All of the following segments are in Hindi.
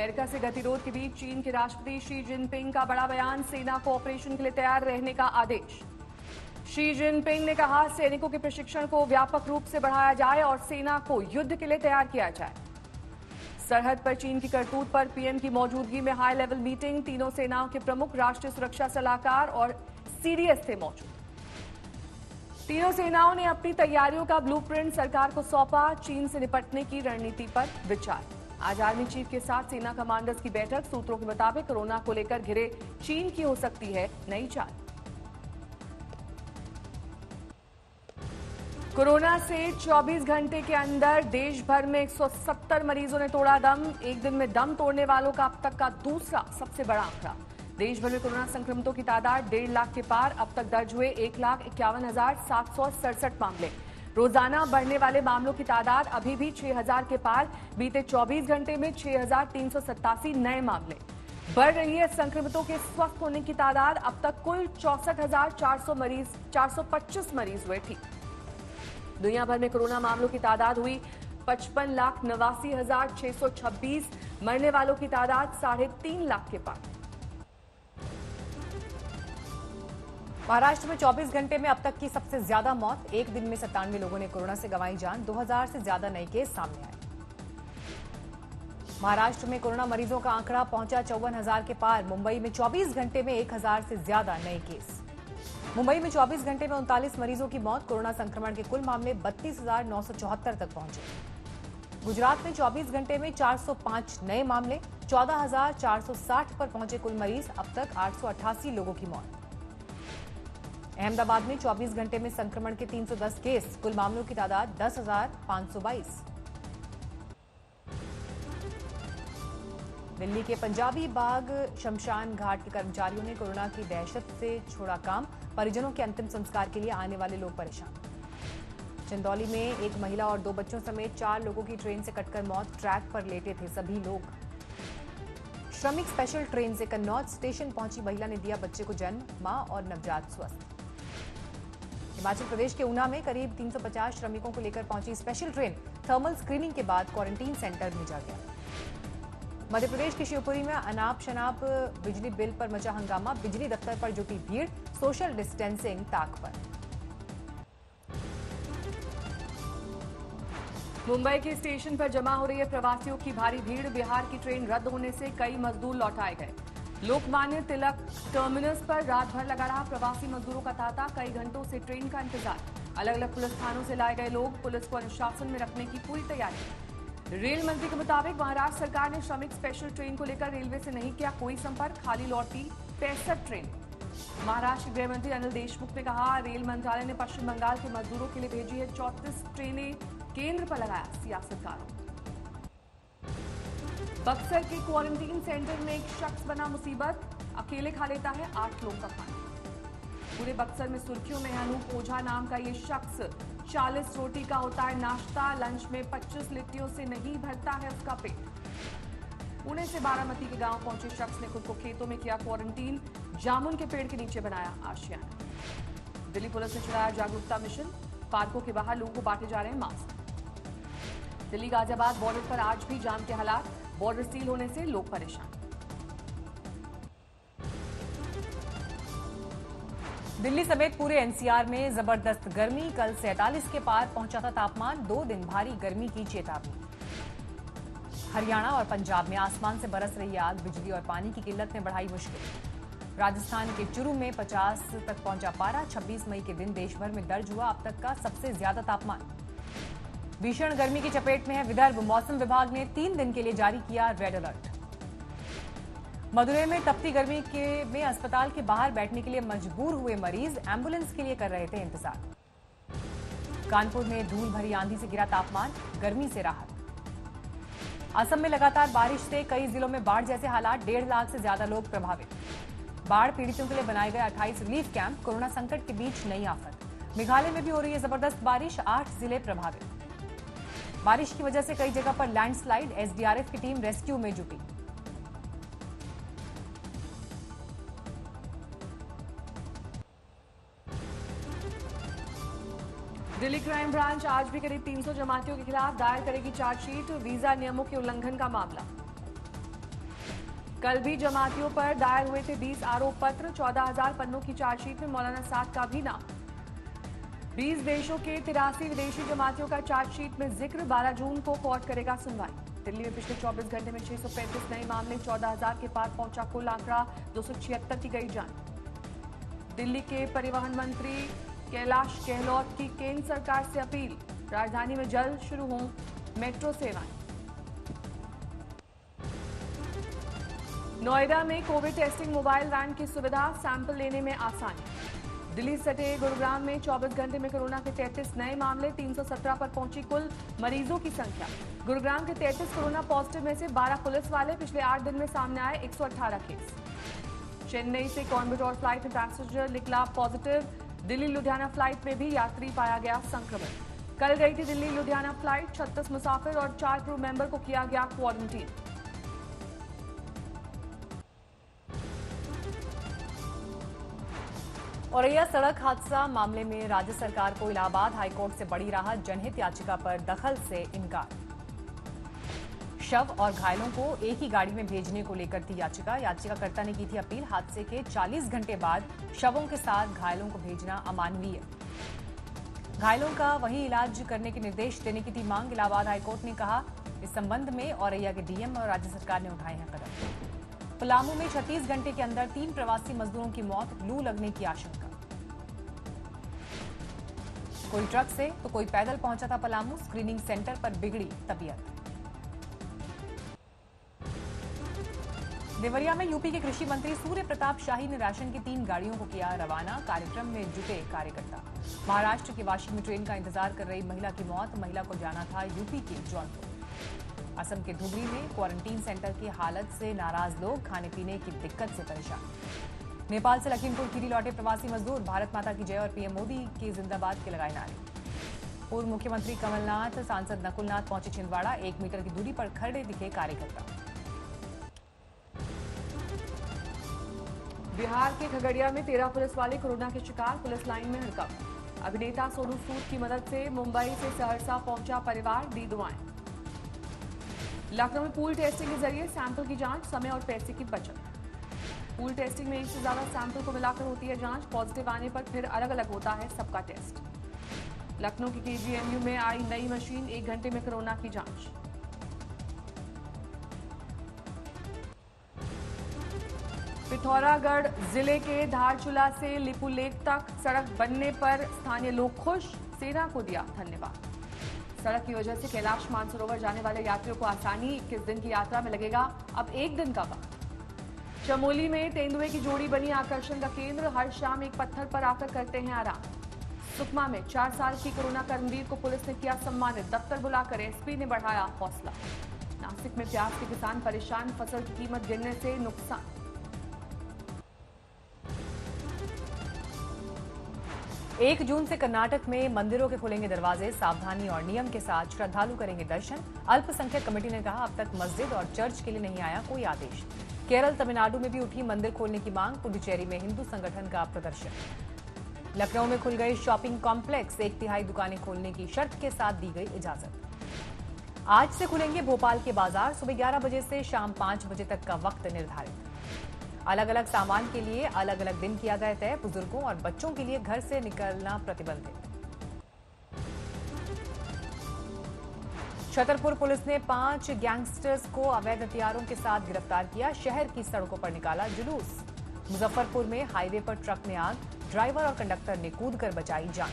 अमेरिका से गतिरोध के बीच चीन के राष्ट्रपति शी जिनपिंग का बड़ा बयान, सेना को ऑपरेशन के लिए तैयार रहने का आदेश। शी जिनपिंग ने कहा, सैनिकों के प्रशिक्षण को व्यापक रूप से बढ़ाया जाए और सेना को युद्ध के लिए तैयार किया जाए। सरहद पर चीन की करतूत पर पीएम की मौजूदगी में हाई लेवल मीटिंग, तीनों सेनाओं के प्रमुख, राष्ट्रीय सुरक्षा सलाहकार और सीडीएस थे मौजूद। तीनों सेनाओं ने अपनी तैयारियों का ब्लूप्रिंट सरकार को सौंपा, चीन से निपटने की रणनीति पर विचार। आज आर्मी चीफ के साथ सेना कमांडर्स की बैठक, सूत्रों के मुताबिक कोरोना को लेकर घिरे चीन की हो सकती है नई चाल। कोरोना से 24 घंटे के अंदर देश भर में 170 मरीजों ने तोड़ा दम। एक दिन में दम तोड़ने वालों का अब तक का दूसरा सबसे बड़ा आंकड़ा। देश भर में कोरोना संक्रमितों की तादाद 1.5 लाख के पार। अब तक दर्ज हुए 1,51,767 मामले। रोजाना बढ़ने वाले मामलों की तादाद अभी भी 6,000 के पार। बीते 24 घंटे में 6,387 नए मामले। बढ़ रही है संक्रमितों के स्वस्थ होने की तादाद। अब तक कुल 64,425 मरीज हुए ठीक। दुनिया भर में कोरोना मामलों की तादाद हुई 55,89,626। मरने वालों की तादाद 3.5 लाख के पार। महाराष्ट्र में 24 घंटे में अब तक की सबसे ज्यादा मौत। एक दिन में 97 लोगों ने कोरोना से गंवाई जान। 2000 से ज्यादा नए केस सामने आए। महाराष्ट्र में कोरोना मरीजों का आंकड़ा पहुंचा 54,000 के पार। मुंबई में 24 घंटे में 1,000 से ज्यादा नए केस। मुंबई में 24 घंटे में 39 मरीजों की मौत। कोरोना संक्रमण के कुल मामले 32,974 तक पहुंचे। गुजरात में 24 घंटे में 405 नए मामले। 14,460 पर पहुंचे कुल मरीज। अब तक 888 लोगों की मौत। अहमदाबाद में 24 घंटे में संक्रमण के 310 केस। कुल मामलों की तादाद 10,522। दिल्ली के पंजाबी बाग शमशान घाट के कर्मचारियों ने कोरोना की दहशत से छोड़ा काम। परिजनों के अंतिम संस्कार के लिए आने वाले लोग परेशान। चंदौली में एक महिला और 2 बच्चों समेत 4 लोगों की ट्रेन से कटकर मौत। ट्रैक पर लेटे थे सभी लोग। श्रमिक स्पेशल ट्रेन से कन्नौज स्टेशन पहुंची महिला ने दिया बच्चे को जन्म। मां और नवजात स्वस्थ। हिमाचल प्रदेश के ऊना में करीब 350 श्रमिकों को लेकर पहुंची स्पेशल ट्रेन। थर्मल स्क्रीनिंग के बाद क्वारंटीन सेंटर भेजा गया। मध्य प्रदेश के शिवपुरी में अनाप शनाप बिजली बिल पर मचा हंगामा। बिजली दफ्तर पर जुटी भीड़। सोशल डिस्टेंसिंग ताक पर। मुंबई के स्टेशन पर जमा हो रही है प्रवासियों की भारी भीड़। बिहार की ट्रेन रद्द होने से कई मजदूर लौटाए गए। लोकमान्य तिलक टर्मिनस पर रात भर लगा रहा प्रवासी मजदूरों का तांता। कई घंटों से ट्रेन का इंतजार। अलग अलग पुलिस थानों से लाए गए लोग। पुलिस को अनुशासन में रखने की पूरी तैयारी। रेल मंत्री के मुताबिक महाराष्ट्र सरकार ने श्रमिक स्पेशल ट्रेन को लेकर रेलवे से नहीं किया कोई संपर्क। खाली लौटी 65 ट्रेन। महाराष्ट्र गृह मंत्री अनिल देशमुख ने कहा, रेल मंत्रालय ने पश्चिम बंगाल के मजदूरों के लिए भेजी है 34 ट्रेनें। केंद्र पर लगाया सियासतकारों। बक्सर के क्वारंटीन सेंटर में एक शख्स बना मुसीबत। अकेले खा लेता है 8 लोगों का खाना। पूरे बक्सर में सुर्खियों में अनूप ओझा नाम का ये शख्स 40 रोटी का होता है नाश्ता। लंच में 25 लिट्टियों से नहीं भरता है उसका पेट। पुणे से बारामती के गांव पहुंचे शख्स ने खुद को खेतों में किया क्वारंटीन। जामुन के पेड़ के नीचे बनाया आशियाना। दिल्ली पुलिस ने चलाया जागरूकता मिशन। पार्कों के बाहर लोगों को बांटे जा रहे हैं मास्क। दिल्ली गाजियाबाद बॉर्डर पर आज भी जाम के हालात। बॉर्डर सील होने से लोग परेशान। दिल्ली समेत पूरे एनसीआर में जबरदस्त गर्मी। कल 47 के पार पहुंचा था तापमान। 2 दिन भारी गर्मी की चेतावनी। हरियाणा और पंजाब में आसमान से बरस रही आग। बिजली और पानी की किल्लत ने बढ़ाई मुश्किल। राजस्थान के चुरू में 50 तक पहुंचा पारा। 26 मई के दिन देश भर में दर्ज हुआ अब तक का सबसे ज्यादा तापमान। भीषण गर्मी की चपेट में है विदर्भ। मौसम विभाग ने 3 दिन के लिए जारी किया रेड अलर्ट। मदुरई में तपती गर्मी में अस्पताल के बाहर बैठने के लिए मजबूर हुए मरीज। एम्बुलेंस के लिए कर रहे थे इंतजार। कानपुर में धूल भरी आंधी से गिरा तापमान। गर्मी से राहत। असम में लगातार बारिश से कई जिलों में बाढ़ जैसे हालात। 1.5 लाख से ज्यादा लोग प्रभावित। बाढ़ पीड़ितों के लिए बनाए गए 28 रिलीफ कैंप। कोरोना संकट के बीच नई आफत। मेघालय में भी हो रही है जबरदस्त बारिश। 8 जिले प्रभावित। बारिश की वजह से कई जगह पर लैंडस्लाइड। एसडीआरएफ की टीम रेस्क्यू में जुटी। दिल्ली क्राइम ब्रांच आज भी करीब 300 जमातियों के खिलाफ दायर करेगी चार्जशीट। वीजा नियमों के उल्लंघन का मामला। कल भी जमातियों पर दायर हुए थे 20 आरोप पत्र। 14,000 पन्नों की चार्जशीट में मौलाना साद का भी नाम। 20 देशों के 83 विदेशी जमातियों का चार्जशीट में जिक्र। 12 जून को कोर्ट करेगा सुनवाई। दिल्ली में पिछले 24 घंटे में 635 नए मामले। 14,000 के पार पहुंचा कुल आंकड़ा। 276 की गई जान। दिल्ली के परिवहन मंत्री कैलाश गहलोत की केंद्र सरकार से अपील। राजधानी में जल्द शुरू हों मेट्रो सेवाएं। नोएडा में कोविड टेस्टिंग मोबाइल वैन की सुविधा। सैंपल लेने में आसानी। दिल्ली सटे गुरुग्राम में 24 घंटे में कोरोना के 33 नए मामले। 317 पर पहुंची कुल मरीजों की संख्या। गुरुग्राम के 33 कोरोना पॉजिटिव में से 12 पुलिस वाले। पिछले 8 दिन में सामने आए 118 केस। चेन्नई से कोयम्बटूर फ्लाइट में पैसेंजर निकला पॉजिटिव। दिल्ली लुधियाना फ्लाइट में भी यात्री पाया गया संक्रमण। कल गई थी दिल्ली लुधियाना फ्लाइट। 36 मुसाफिर और 4 क्रू मेंबर को किया गया क्वारंटीन। औरैया सड़क हादसा मामले में राज्य सरकार को इलाहाबाद हाईकोर्ट से बड़ी राहत। जनहित याचिका पर दखल से इनकार। शव और घायलों को एक ही गाड़ी में भेजने को लेकर थी याचिका। याचिकाकर्ता ने की थी अपील। हादसे के 40 घंटे बाद शवों के साथ घायलों को भेजना अमानवीय। घायलों का वहीं इलाज करने के निर्देश देने की थी मांग। इलाहाबाद हाईकोर्ट ने कहा इस संबंध में औरैया के डीएम और राज्य सरकार ने उठाए हैं कदम। पलामू में 36 घंटे के अंदर 3 प्रवासी मजदूरों की मौत। लू लगने की आशंका। कोई ट्रक से तो कोई पैदल पहुंचा था पलामू। स्क्रीनिंग सेंटर पर बिगड़ी तबीयत। देवरिया में यूपी के कृषि मंत्री सूर्य प्रताप शाही ने राशन की 3 गाड़ियों को किया रवाना। कार्यक्रम में जुटे कार्यकर्ता। महाराष्ट्र के वाशी में ट्रेन का इंतजार कर रही महिला की मौत। महिला को जाना था यूपी के जौनपुर। असम के धुबरी में क्वारंटीन सेंटर की हालत से नाराज लोग। खाने पीने की दिक्कत से परेशान। नेपाल से लखीमपुर खीरी लौटे प्रवासी मजदूर। भारत माता की जय और पीएम मोदी के जिंदाबाद के लगाए नारे। पूर्व मुख्यमंत्री कमलनाथ, सांसद नकुलनाथ पहुंचे छिंदवाड़ा। 1 मीटर की दूरी पर खड़े दिखे कार्यकर्ता। बिहार के खगड़िया में 13 पुलिस वाले कोरोना के शिकार। पुलिस लाइन में हड़कंप। अभिनेता सोनू सूद की मदद से मुंबई से सहरसा पहुंचा परिवार। दी दुआएं। लखनऊ में पूल टेस्टिंग के जरिए सैंपल की जांच। समय और पैसे की बचत। पूल टेस्टिंग में 1 से ज्यादा सैंपल को मिलाकर होती है जांच। पॉजिटिव आने पर फिर अलग अलग होता है सबका टेस्ट। लखनऊ की केजीएमयू में आई नई मशीन। 1 घंटे में कोरोना की जांच। पिथौरागढ़ जिले के धारचूला से लिपुलेख तक सड़क बनने पर स्थानीय लोग खुश। सेना को दिया धन्यवाद। सड़क की वजह से कैलाश मानसरोवर जाने वाले यात्रियों को आसानी। 21 दिन की यात्रा में लगेगा अब 1 दिन का वक्त। चमोली में तेंदुए की जोड़ी बनी आकर्षण का केंद्र। हर शाम एक पत्थर पर आकर करते हैं आराम। सुकमा में 4 साल की कोरोना कर्मवीर को पुलिस ने किया सम्मानित। दफ्तर बुलाकर एसपी ने बढ़ाया हौसला। नासिक में प्याज के किसान परेशान। फसल की कीमत गिरने से नुकसान। एक जून से कर्नाटक में मंदिरों के खुलेंगे दरवाजे। सावधानी और नियम के साथ श्रद्धालु करेंगे दर्शन। अल्पसंख्यक कमेटी ने कहा अब तक मस्जिद और चर्च के लिए नहीं आया कोई आदेश। केरल तमिलनाडु में भी उठी मंदिर खोलने की मांग। पुडुचेरी में हिंदू संगठन का प्रदर्शन। लखनऊ में खुल गए शॉपिंग कॉम्प्लेक्स। 1/3 दुकानें खोलने की शर्त के साथ दी गई इजाजत। आज से खुलेंगे भोपाल के बाजार। सुबह 11 बजे से शाम 5 बजे तक का वक्त निर्धारित। अलग अलग सामान के लिए अलग अलग दिन किया गया तय। बुजुर्गों और बच्चों के लिए घर से निकलना प्रतिबंधित। छतरपुर पुलिस ने 5 गैंगस्टर्स को अवैध हथियारों के साथ गिरफ्तार किया। शहर की सड़कों पर निकाला जुलूस। मुजफ्फरपुर में हाईवे पर ट्रक में आग। ड्राइवर और कंडक्टर ने कूदकर बचाई जान।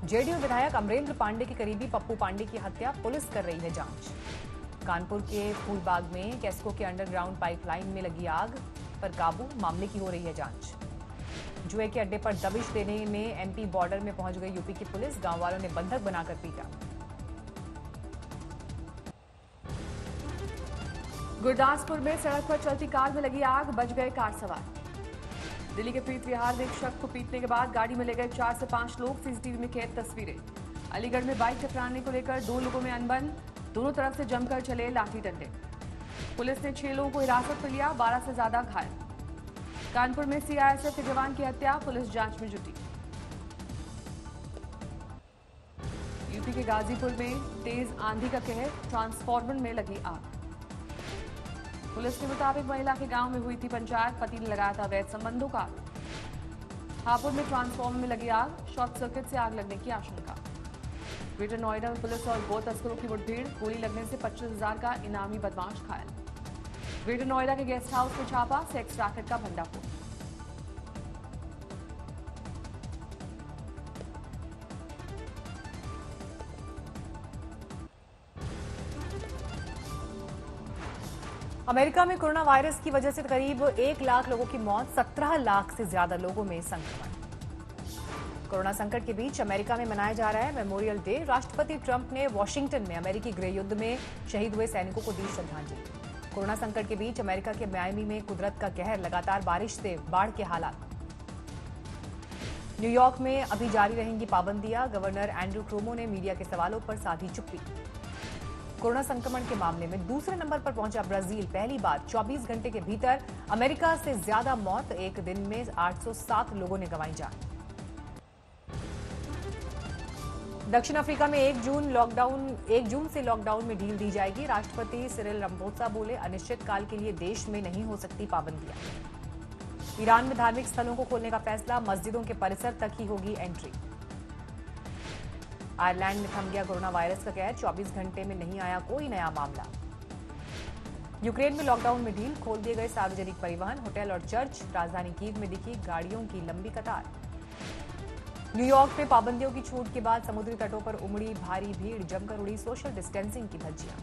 जेडीयू विधायक अमरेंद्र पांडे के करीबी पप्पू पांडे की हत्या। पुलिस कर रही है जांच। कानपुर के फूलबाग में कैस्को के अंडरग्राउंड पाइपलाइन में लगी आग पर काबू। मामले की हो रही है जांच। जुए के अड्डे पर दबिश देने में एमपी बॉर्डर में पहुंच गई यूपी की पुलिस। गांव वालों ने बंधक बनाकर पीटा। गुरदासपुर में सड़क पर चलती कार में लगी आग। बच गए कार सवार। दिल्ली के प्रीत विहार में एक शख्स को पीटने के बाद गाड़ी में ले गए 4 से 5 लोग। सीसीटीवी में कैद तस्वीरें। अलीगढ़ में बाइक टकराने को लेकर 2 लोगों में अनबन। दोनों तरफ से जमकर चले लाठी डंडे। पुलिस ने 6 लोगों को हिरासत में लिया। 12 से ज्यादा घायल। कानपुर में सीआईएसएफ के जवान की हत्या। पुलिस जांच में जुटी। यूपी के गाजीपुर में तेज आंधी का कहर। ट्रांसफार्मर में लगी आग। पुलिस के मुताबिक महिला के गांव में हुई थी पंचायत, पति ने लगाया था अवैध संबंधों का। हापुड़ में ट्रांसफार्मर में लगी आग, शॉर्ट सर्किट से आग लगने की आशंका। ग्रेटर नोएडा में पुलिस और गौ तस्करों की मुठभेड़, गोली लगने से 25,000 का इनामी बदमाश घायल। ग्रेटर नोएडा के गेस्ट हाउस में छापा, सेक्स रैकेट का भंडाफोड़। अमेरिका में कोरोना वायरस की वजह से करीब 1 लाख लोगों की मौत, 17 लाख से ज्यादा लोगों में संक्रमण। कोरोना संकट के बीच अमेरिका में मनाया जा रहा है मेमोरियल डे। राष्ट्रपति ट्रंप ने वॉशिंगटन में अमेरिकी गृह युद्ध में शहीद हुए सैनिकों को दी श्रद्धांजलि। कोरोना संकट के बीच अमेरिका के मियामी में कुदरत का कहर, लगातार बारिश से बाढ़ के हालात। न्यूयॉर्क में अभी जारी रहेंगी पाबंदियां, गवर्नर एंड्रू क्यूमो ने मीडिया के सवालों पर साधी चुप्पी। कोरोना संक्रमण के मामले में दूसरे नंबर पर पहुंचा ब्राजील, पहली बार 24 घंटे के भीतर अमेरिका से ज्यादा मौत, एक दिन में 807 लोगों ने गंवाई जान। दक्षिण अफ्रीका में 1 जून से लॉकडाउन में ढील दी जाएगी। राष्ट्रपति सिरिल रामाफोसा बोले, अनिश्चितकाल के लिए देश में नहीं हो सकती पाबंदियां। ईरान में धार्मिक स्थलों को खोलने का फैसला, मस्जिदों के परिसर तक ही होगी एंट्री। आयरलैंड में थम गया कोरोना वायरस का कहर, 24 घंटे में नहीं आया कोई नया मामला। यूक्रेन में लॉकडाउन में ढील, खोल दिए गए सार्वजनिक परिवहन, होटल और चर्च। राजधानी कीव में दिखी गाड़ियों की लंबी कतार। न्यूयॉर्क में पाबंदियों की छूट के बाद समुद्री तटों पर उमड़ी भारी भीड़, जमकर उड़ी सोशल डिस्टेंसिंग की धज्जियां।